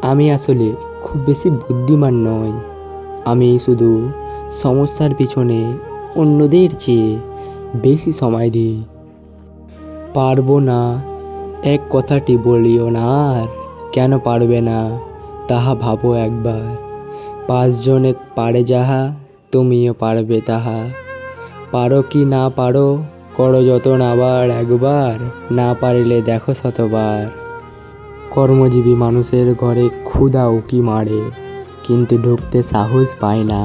আমি আসলে খুব বেশি বুদ্ধিমান নই। আমি শুধু সমস্যার পিছনে অন্যদের চেয়ে বেশি সময় দিই। পারবো না এক কথাটি বলিও না আর, কেন পারবে না তাহা ভাবো একবার। পাঁচজনে পারে যাহা, তুমিও পারবে তাহা। পারো কি না পারো, করো যতন আবার একবার, না পারিলে দেখো শতবার। কর্মজীবী মানুষের ঘরে ক্ষুধা উকি মারে, কিন্তু ঢুকতে সাহস পায় না।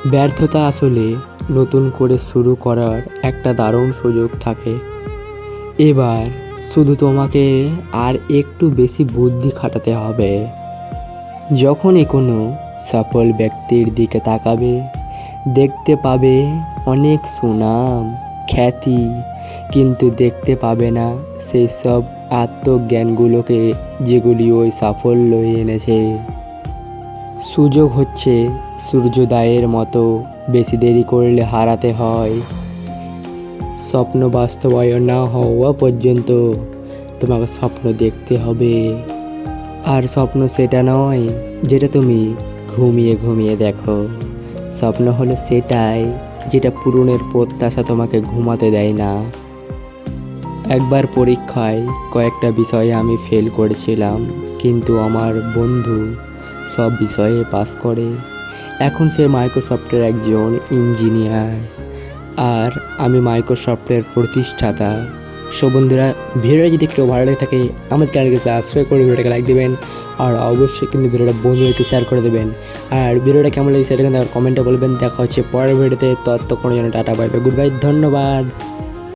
ব্যর্থতা আসলে নতুন করে শুরু করার একটা দারুণ সুযোগ থাকে। এবার শুধু তোমাকে আর একটু বেশি বুদ্ধি খাটাতে হবে। যখনই কোনো সফল ব্যক্তির দিকে তাকাবে, দেখতে পাবে অনেক সুনাম, খ্যাতি, কিন্তু দেখতে পাবে না সেই সব আত্মজ্ঞানগুলোকে যেগুলি ওই সাফল্যই এনেছে। সুযোগ হচ্ছে সূর্যোদয়ের মতো, বেশি দেরি করলে হারাতে হয়। স্বপ্ন বাস্তবায়ন না হওয়া পর্যন্ত তোমাকে স্বপ্ন দেখতে হবে। আর স্বপ্ন সেটা নয় যেটা তুমি ঘুমিয়ে ঘুমিয়ে দেখো। স্বপ্ন হলো সেটাই যেটা পূরণের প্রত্যাশা তোমাকে ঘুমাতে দেয় না। একবার পরীক্ষায় কয়েকটা বিষয়ে আমি ফেল করেছিলাম, কিন্তু আমার বন্ধু সব বিষয়ে পাস করে। এখন সে মাইক্রোসফটের একজন ইঞ্জিনিয়ার, আর আমি মাইক্রোসফটের প্রতিষ্ঠাতা। সো বন্ধুরা, ভিডিওটা যদি একটু ভালো লেগে থাকে আমাদের চ্যানেলকে সাবস্ক্রাইব করে ভিডিওটাকে লাইক দেবেন, আর অবশ্যই কিন্তু ভিডিওটা বন্ধুদেরকে শেয়ার করে দেবেন। আর ভিডিওটা কেমন লাগে সেটা কিন্তু কমেন্টে বলবেন। দেখা হচ্ছে পরের ভিডিওতে, ততক্ষণের জন্য tata, bye bye, good bye, ধন্যবাদ।